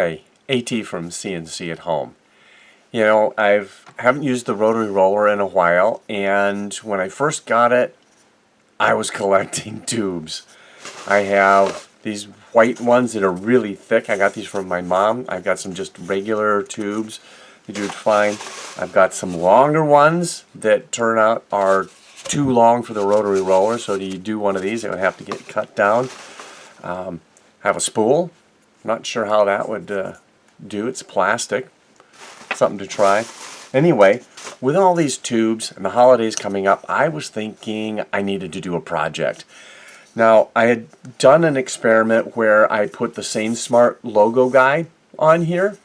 Hey, AT from CNC at home. You know, haven't used the rotary roller in a while, and when I first got it, I was collecting tubes. I have these white ones that are really thick. I got these from my mom. I've got some just regular tubes that you would find. I've got some longer ones that turn out are too long for the rotary roller, so you do one of these, it would have to get cut down. I have a spool. Not sure how that would do. It's plastic. Something to try. Anyway, with all these tubes and the holidays coming up, I was thinking I needed to do a project. Now, I had done an experiment where I put the Sane Smart logo guy on here,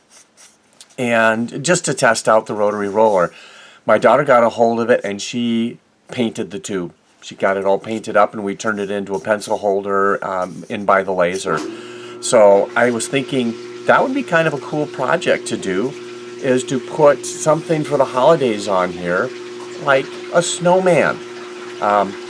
and just to test out the rotary roller. My daughter got a hold of it and she painted the tube. She got it all painted up and we turned it into a pencil holder in by the laser. So I was thinking that would be kind of a cool project to do, is to put something for the holidays on here, like a snowman.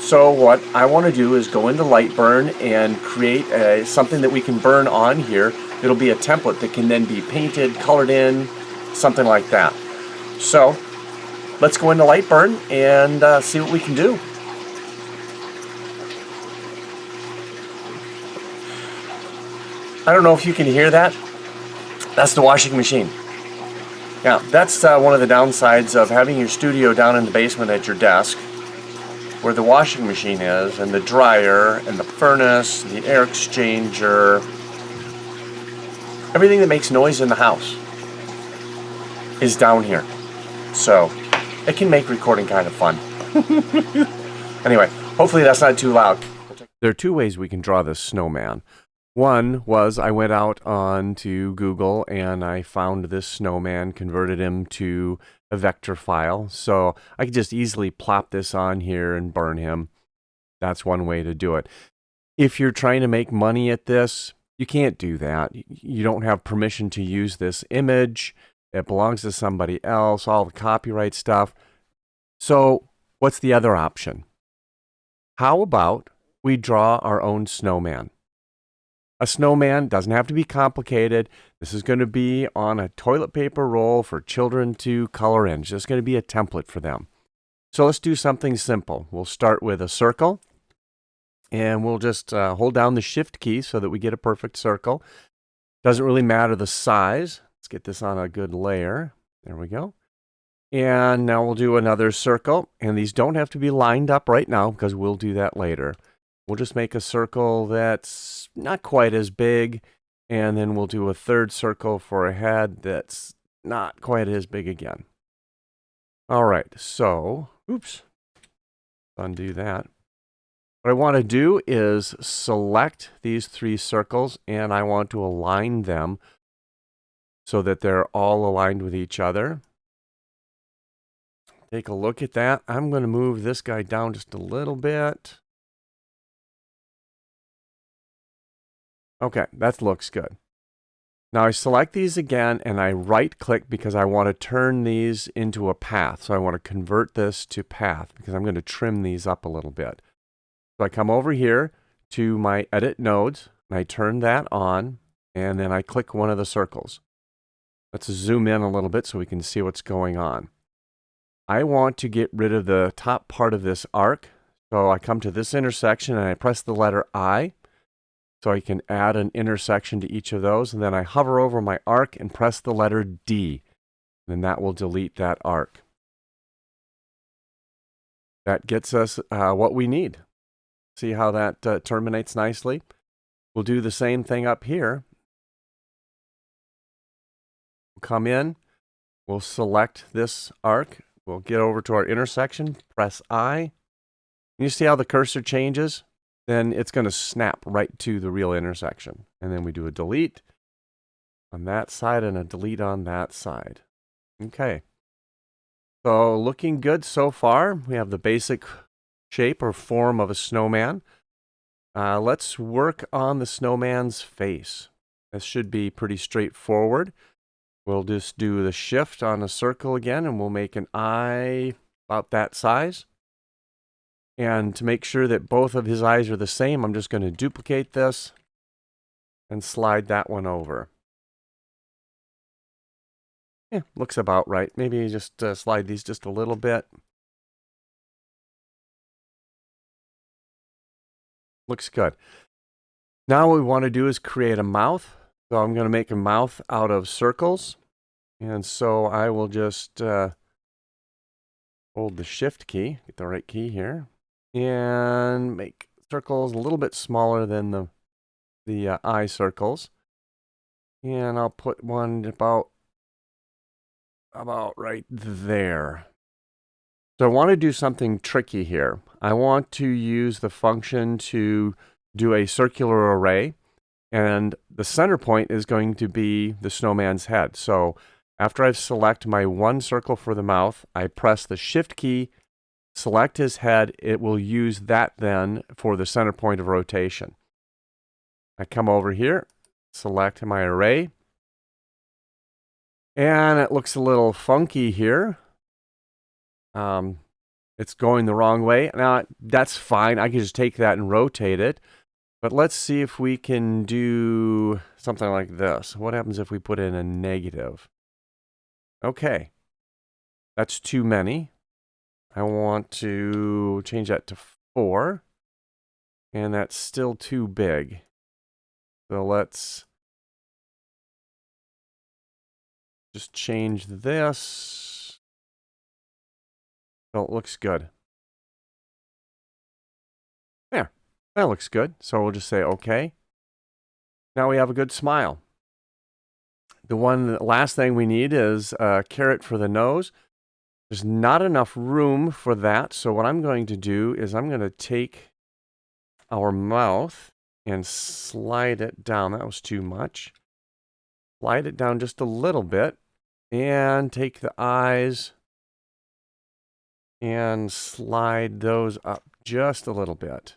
So what I want to do is go into LightBurn and create something that we can burn on here. It'll be a template that can then be painted, colored in, something like that. So let's go into LightBurn and see what we can do. I don't know if you can hear that. That's the washing machine. Now, that's one of the downsides of having your studio down in the basement at your desk, where the washing machine is, and the dryer, and the furnace, and the air exchanger, everything that makes noise in the house is down here. So, it can make recording kind of fun. Anyway, hopefully that's not too loud. There are two ways we can draw this snowman. One was I went out onto Google and I found this snowman, converted him to a vector file. So I could just easily plop this on here and burn him. That's one way to do it. If you're trying to make money at this, you can't do that. You don't have permission to use this image. It belongs to somebody else, all the copyright stuff. So what's the other option? How about we draw our own snowman? A snowman doesn't have to be complicated. This is going to be on a toilet paper roll for children to color in. It's just going to be a template for them. So let's do something simple. We'll start with a circle, and we'll just hold down the Shift key so that we get a perfect circle. Doesn't really matter the size. Let's get this on a good layer. There we go. And now we'll do another circle, and these don't have to be lined up right now because we'll do that later. We'll just make a circle that's not quite as big, and then we'll do a third circle for a head that's not quite as big again. All right, so, oops, undo that. What I want to do is select these three circles, and I want to align them so that they're all aligned with each other. Take a look at that. I'm going to move this guy down just a little bit. Okay, that looks good. Now I select these again and I right click because I want to turn these into a path. So I want to convert this to path because I'm going to trim these up a little bit. So I come over here to my edit nodes and I turn that on and then I click one of the circles. Let's zoom in a little bit so we can see what's going on. I want to get rid of the top part of this arc. So I come to this intersection and I press the letter I. So I can add an intersection to each of those, and then I hover over my arc and press the letter D. And that will delete that arc. That gets us what we need. See how that terminates nicely? We'll do the same thing up here. We'll come in, we'll select this arc, we'll get over to our intersection, press I. You see how the cursor changes? Then it's going to snap right to the real intersection. And then we do a delete on that side and a delete on that side. Okay. So looking good so far. We have the basic shape or form of a snowman. Let's work on the snowman's face. This should be pretty straightforward. We'll just do the shift on a circle again and we'll make an eye about that size. And to make sure that both of his eyes are the same, I'm just going to duplicate this and slide that one over. Looks about right. Maybe just slide these just a little bit. Looks good. Now what we want to do is create a mouth. So I'm going to make a mouth out of circles. And so I will just hold the shift key, get the right key here, and make circles a little bit smaller than the eye circles. And I'll put one about right there. So I want to do something tricky here. I want to use the function to do a circular array, and the center point is going to be the snowman's head. So after I've select my one circle for the mouth, I press the shift key, select his head. It will use that then for the center point of rotation. I come over here, select my array, and it looks a little funky here. It's going the wrong way. Now, that's fine. I can just take that and rotate it. But let's see if we can do something like this. What happens if we put in a negative? Okay. That's too many. I want to change that to 4. And that's still too big. So let's just change this. So it looks good. There. That looks good. So we'll just say OK. Now we have a good smile. The last thing we need is a carrot for the nose. There's not enough room for that. So what I'm going to do is I'm going to take our mouth and slide it down. That was too much. Slide it down just a little bit. And take the eyes and slide those up just a little bit.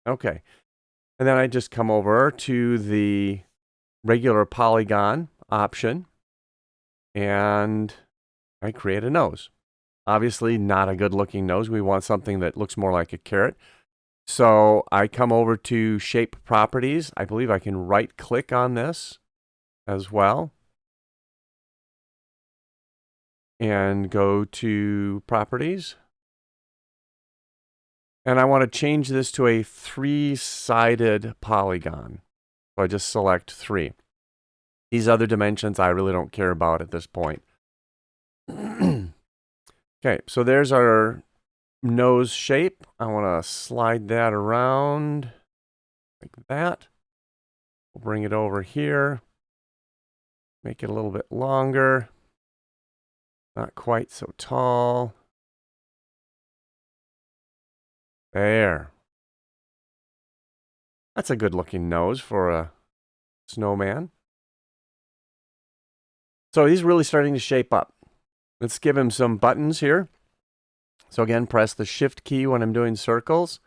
Okay. And then I just come over to the regular polygon option and I create a nose. Obviously not a good looking nose. We want something that looks more like a carrot. So I come over to shape properties. I believe I can right click on this as well. And go to properties. And I want to change this to a 3-sided polygon. So I just select 3. These other dimensions I really don't care about at this point. Okay, so there's our nose shape. I want to slide that around like that. We'll bring it over here. Make it a little bit longer. Not quite so tall. There. That's a good looking nose for a snowman. So he's really starting to shape up. Let's give him some buttons here. So again, press the shift key when I'm doing circles.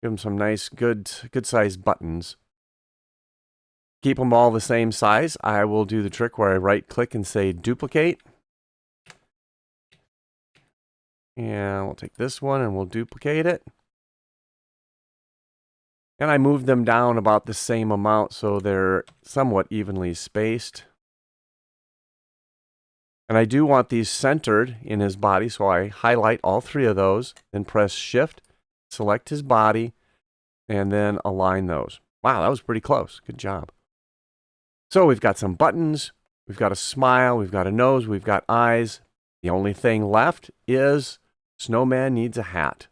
Give him some nice, good sized buttons. Keep them all the same size. I will do the trick where I right click and say duplicate. And we'll take this one and we'll duplicate it. And I move them down about the same amount so they're somewhat evenly spaced. And I do want these centered in his body, so I highlight all 3 of those, then press Shift, select his body, and then align those. Wow, that was pretty close. Good job. So we've got some buttons, we've got a smile, we've got a nose, we've got eyes. The only thing left is Snowman needs a hat.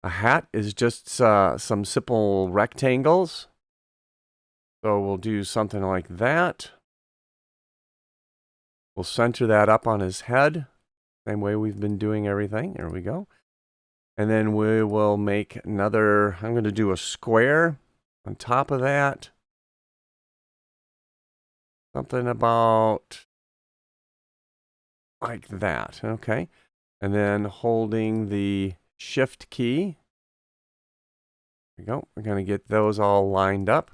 A hat is just some simple rectangles. So we'll do something like that. We'll center that up on his head. Same way we've been doing everything. There we go. And then we will make another, I'm going to do a square on top of that. Something about like that. Okay. And then holding the Shift key. There we go. We're going to get those all lined up.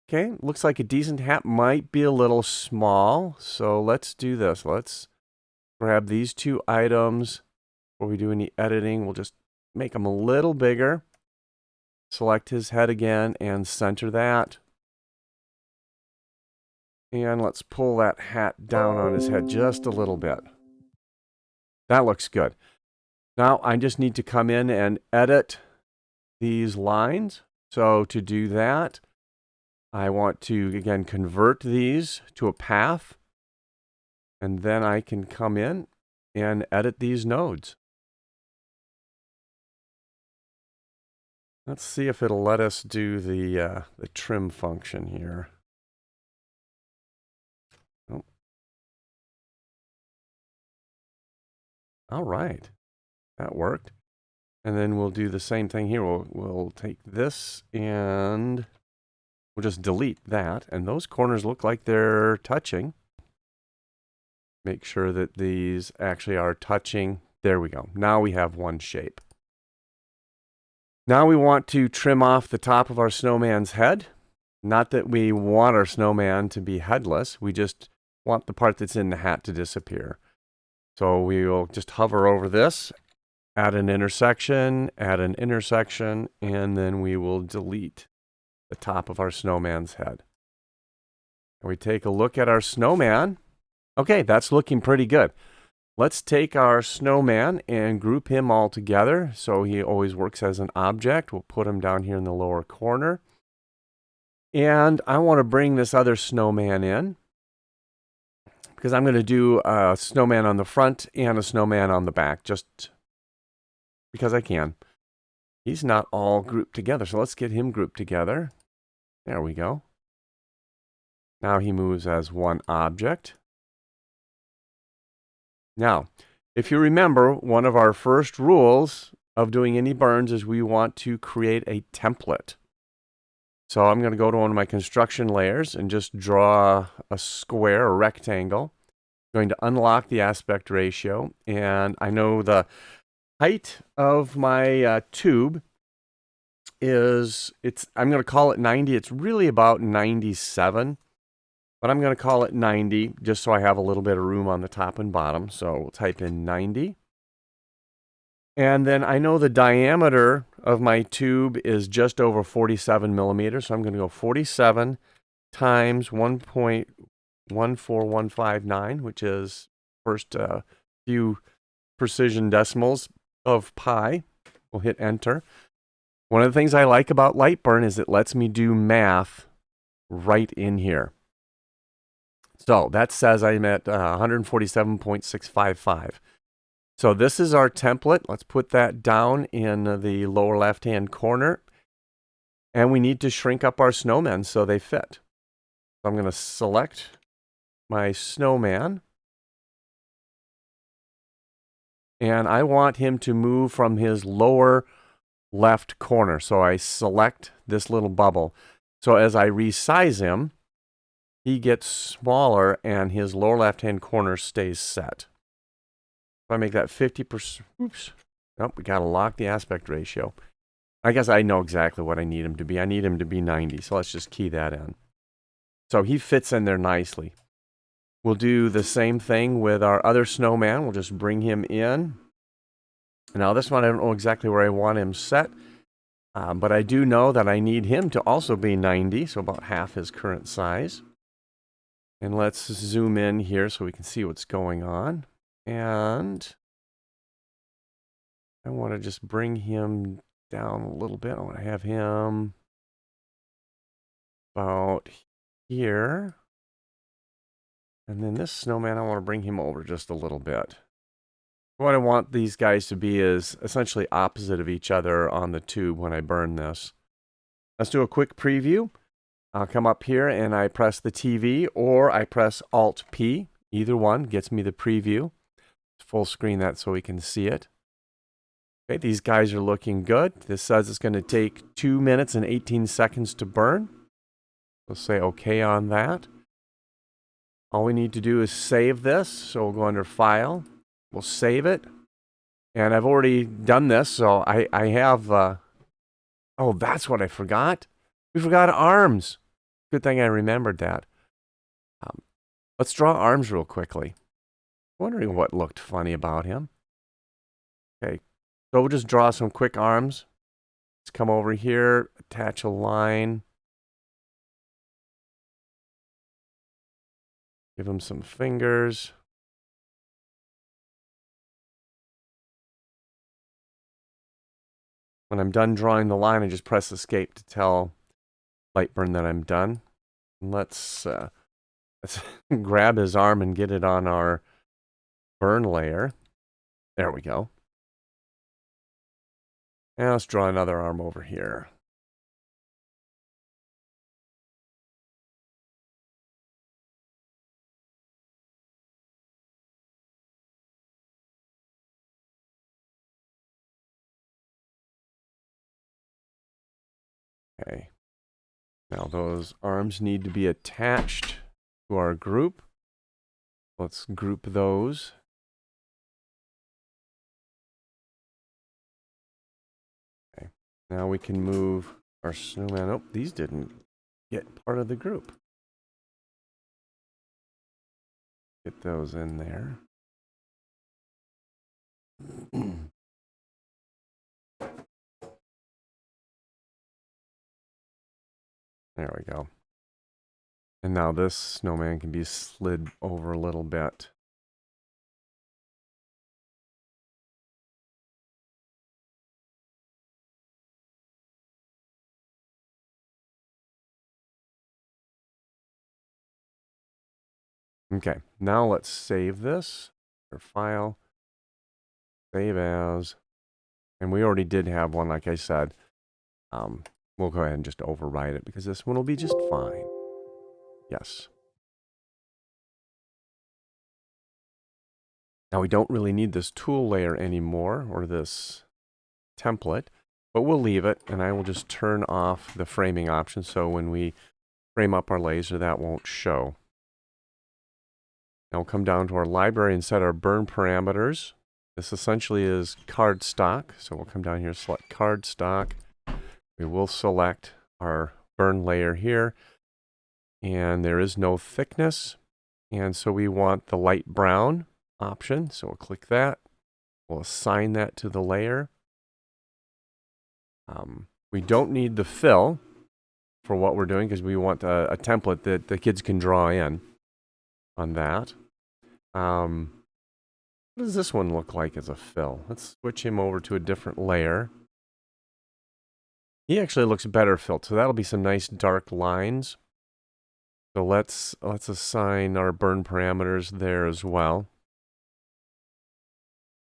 Okay, looks like a decent hat. Might be a little small. So let's do this. Let's grab these 2 items. Before we do any editing, we'll just make them a little bigger. Select his head again and center that. And let's pull that hat down on his head just a little bit. That looks good. Now I just need to come in and edit these lines. So to do that, I want to, again, convert these to a path. And then I can come in and edit these nodes. Let's see if it'll let us do the trim function here. Oh. All right, that worked. And then we'll do the same thing here. We'll take this and we'll just delete that. And those corners look like they're touching. Make sure that these actually are touching. There we go. Now we have one shape. Now we want to trim off the top of our snowman's head. Not that we want our snowman to be headless. We just want the part that's in the hat to disappear. So we will just hover over this, add an intersection, and then we will delete the top of our snowman's head. And we take a look at our snowman. Okay, that's looking pretty good. Let's take our snowman and group him all together so he always works as an object. We'll put him down here in the lower corner. And I want to bring this other snowman in because I'm going to do a snowman on the front and a snowman on the back just because I can. He's not all grouped together, so let's get him grouped together. There we go. Now he moves as one object. Now, if you remember, one of our first rules of doing any burns is we want to create a template. So I'm going to go to one of my construction layers and just draw a square, a rectangle. I'm going to unlock the aspect ratio, and I know the height of my tube is, I'm going to call it 90. It's really about 97. But I'm going to call it 90 just so I have a little bit of room on the top and bottom. So we'll type in 90. And then I know the diameter of my tube is just over 47 millimeters. So I'm going to go 47 times 1.14159, which is first few precision decimals of pi. We'll hit enter. One of the things I like about LightBurn is it lets me do math right in here. So that says I'm at 147.655. So this is our template. Let's put that down in the lower left-hand corner. And we need to shrink up our snowmen so they fit. So I'm going to select my snowman. And I want him to move from his lower left corner. So I select this little bubble. So as I resize him, he gets smaller and his lower left-hand corner stays set. If I make that 50%, oops, nope, we got to lock the aspect ratio. I guess I know exactly what I need him to be. I need him to be 90, so let's just key that in. So he fits in there nicely. We'll do the same thing with our other snowman. We'll just bring him in. Now this one, I don't know exactly where I want him set, but I do know that I need him to also be 90, so about half his current size. And let's zoom in here so we can see what's going on. And I want to just bring him down a little bit. I want to have him about here. And then this snowman, I want to bring him over just a little bit. What I want these guys to be is essentially opposite of each other on the tube when I burn this. Let's do a quick preview. I'll come up here and I press the TV or I press Alt-P. Either one gets me the preview. Full screen that so we can see it. Okay, these guys are looking good. This says it's going to take 2 minutes and 18 seconds to burn. We'll say OK on that. All we need to do is save this. So we'll go under File. We'll save it. And I've already done this, so I have... oh, that's what I forgot. We forgot arms. Good thing I remembered that. Let's draw arms real quickly. Wondering what looked funny about him. Okay, so we'll just draw some quick arms. Let's come over here, attach a line. Give him some fingers. When I'm done drawing the line, I just press escape to tell LightBurn that I'm done. Let's grab his arm and get it on our burn layer. There we go. And let's draw another arm over here. Okay. Now those arms need to be attached to our group. Let's group those. Okay. Now we can move our snowman. Oh, these didn't get part of the group. Get those in there. There we go. And now this snowman can be slid over a little bit. Okay, now let's save this. Or file. Save as. And we already did have one, like I said. We'll go ahead and just override it because this one will be just fine. Yes. Now we don't really need this tool layer anymore, or this template, but we'll leave it, and I will just turn off the framing option so when we frame up our laser, that won't show. Now we'll come down to our library and set our burn parameters. This essentially is cardstock, so we'll come down here, select cardstock. We will select our burn layer here, and there is no thickness, and so we want the light brown option, so we'll click that. We'll assign that to the layer. We don't need the fill for what we're doing because we want a template that the kids can draw in on that. What does this one look like as a fill? Let's switch him over to a different layer. He actually looks better filled, so that'll be some nice dark lines. So let's assign our burn parameters there as well.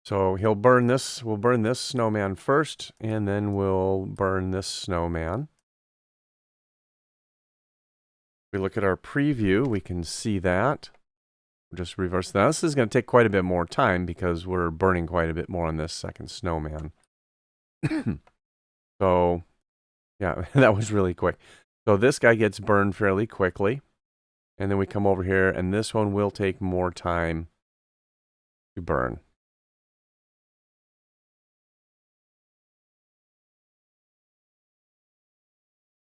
So he'll burn this, we'll burn this snowman first, and then we'll burn this snowman. If we look at our preview, we can see that. We'll just reverse that. This is going to take quite a bit more time because we're burning quite a bit more on this second snowman. So, yeah, that was really quick. So this guy gets burned fairly quickly. And then we come over here, and this one will take more time to burn.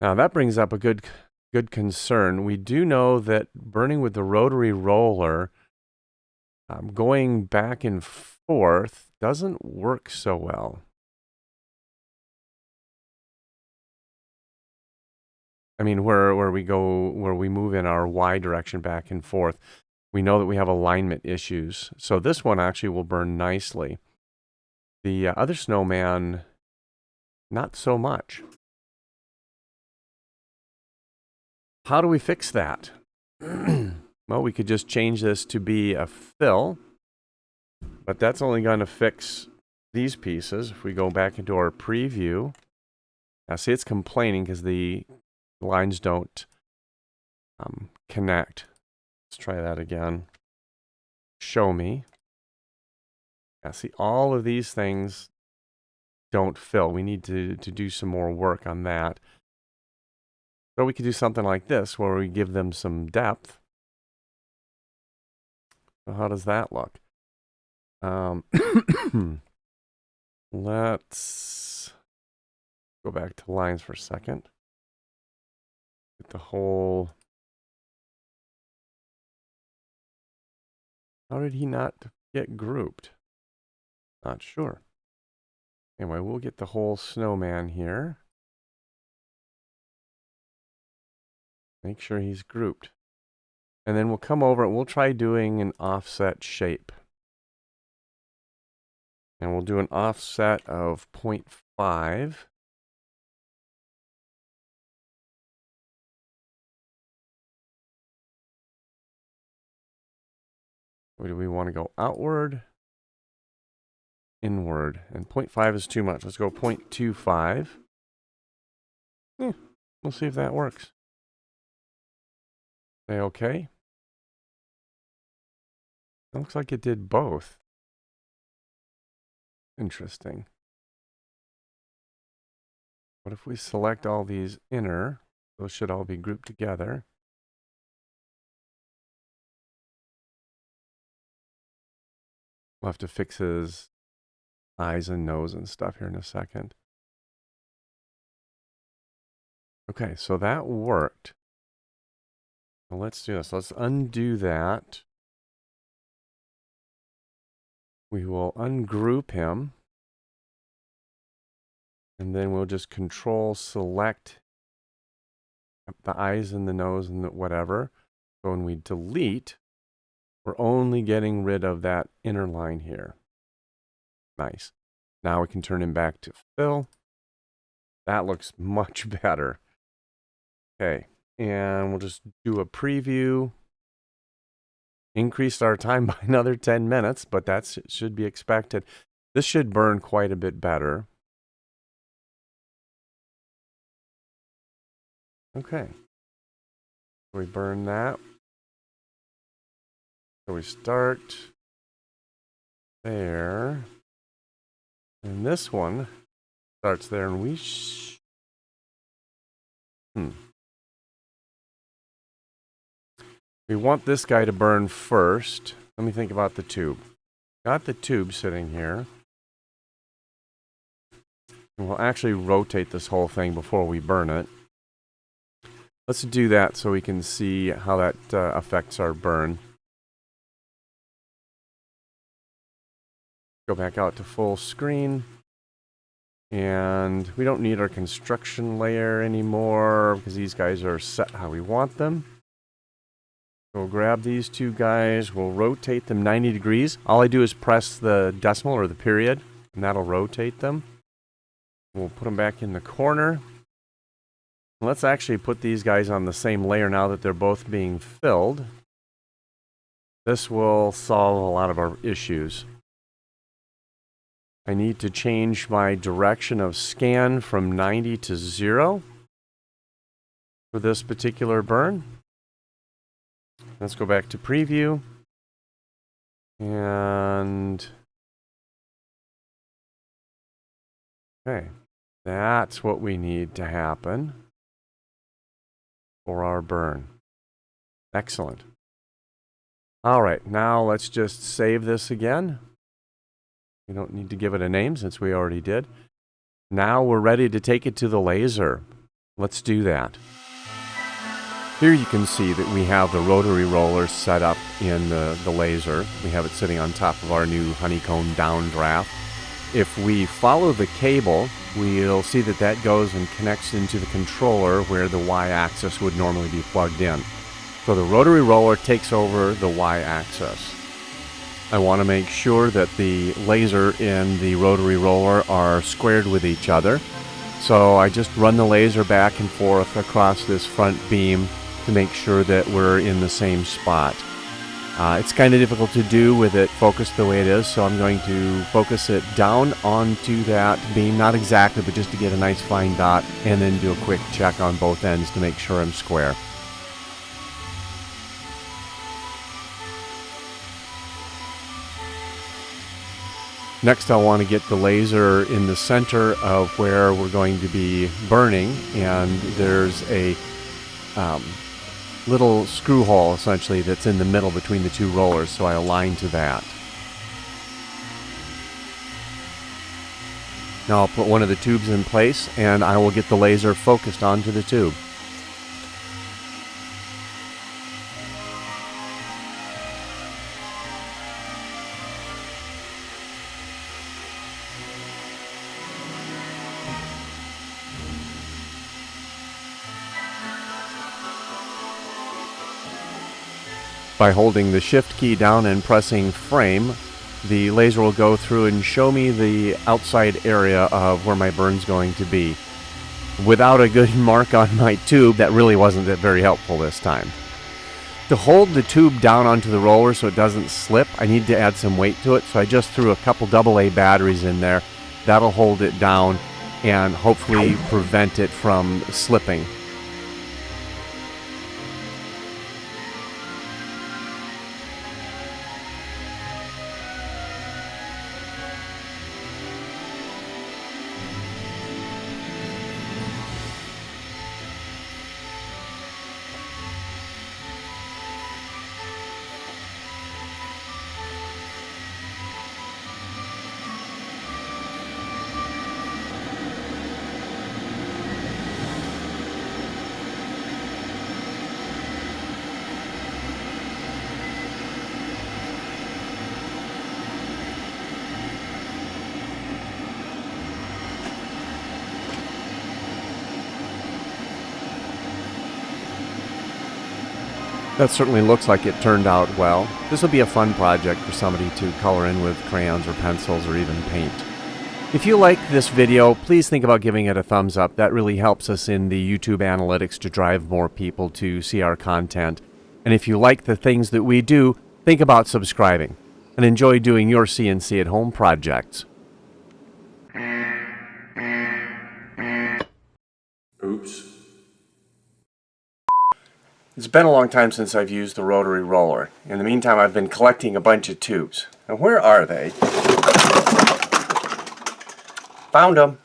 Now that brings up a good concern. We do know that burning with the rotary roller, going back and forth, doesn't work so well. I mean, where we move in our Y direction back and forth, we know that we have alignment issues. So this one actually will burn nicely. The other snowman, not so much. How do we fix that? Well, we could just change this to be a fill, but that's only going to fix these pieces. If we go back into our preview, now see it's complaining because the lines don't connect. Let's try that again. Show me. Now see, all of these things don't fill. We need to do some more work on that. So we could do something like this where we give them some depth. So how does that look? Let's go back to lines for a second. Get the whole... How did he not get grouped? Not sure. Anyway, we'll get the whole snowman here. Make sure he's grouped. And then we'll come over and we'll try doing an offset shape. And we'll do an offset of 0.5. Or do we want to go outward? Inward. And 0.5 is too much. Let's go 0.25. We'll see if that works. Say okay. It looks like it did both. Interesting. What if we select all these inner? Those should all be grouped together. We'll have to fix his eyes and nose and stuff here in a second. Okay, so that worked. Well, let's do this. Let's undo that. We will ungroup him. And then we'll just control select the eyes and the nose and the whatever. So when we delete, we're only getting rid of that inner line here. Nice. Now we can turn him back to fill. That looks much better. Okay, and we'll just do a preview. Increased our time by another 10 minutes, but that should be expected. This should burn quite a bit better. Okay. We burn that. So we start there. And this one starts there, and we we want this guy to burn first. Let me think about the tube. Got the tube sitting here. And we'll actually rotate this whole thing before we burn it. Let's do that so we can see how that affects our burn. Go back out to full screen. And we don't need our construction layer anymore because these guys are set how we want them. We'll grab these two guys. We'll rotate them 90 degrees. All I do is press the decimal or the period, and that'll rotate them. We'll put them back in the corner. Let's actually put these guys on the same layer now that they're both being filled. This will solve a lot of our issues. I need to change my direction of scan from 90 to 0 for this particular burn. Let's go back to preview. And okay, that's what we need to happen for our burn. Excellent. All right, now let's just save this again. We don't need to give it a name since we already did. Now we're ready to take it to the laser. Let's do that. Here you can see that we have the rotary roller set up in the laser. We have it sitting on top of our new honeycomb downdraft. If we follow the cable, we'll see that that goes and connects into the controller where the Y-axis would normally be plugged in. So the rotary roller takes over the Y-axis. I want to make sure that the laser and the rotary roller are squared with each other. So I just run the laser back and forth across this front beam to make sure that we're in the same spot. It's kind of difficult to do with it focused the way it is, so I'm going to focus it down onto that beam, not exactly, but just to get a nice fine dot, and then do a quick check on both ends to make sure I'm square. Next, I want to get the laser in the center of where we're going to be burning, and there's a little screw hole, essentially, that's in the middle between the two rollers, so I align to that. Now I'll put one of the tubes in place, and I will get the laser focused onto the tube. By holding the shift key down and pressing frame, the laser will go through and show me the outside area of where my burn's going to be. Without a good mark on my tube, that really wasn't very helpful this time. To hold the tube down onto the roller so it doesn't slip, I need to add some weight to it, so I just threw a couple AA batteries in there. That'll hold it down and hopefully prevent it from slipping. That certainly looks like it turned out well. This will be a fun project for somebody to color in with crayons or pencils or even paint. If you like this video, please think about giving it a thumbs up. That really helps us in the YouTube analytics to drive more people to see our content. And if you like the things that we do, think about subscribing and enjoy doing your CNC at home projects. Oops. It's been a long time since I've used the rotary roller. In the meantime, I've been collecting a bunch of tubes. Now, where are they? Found them.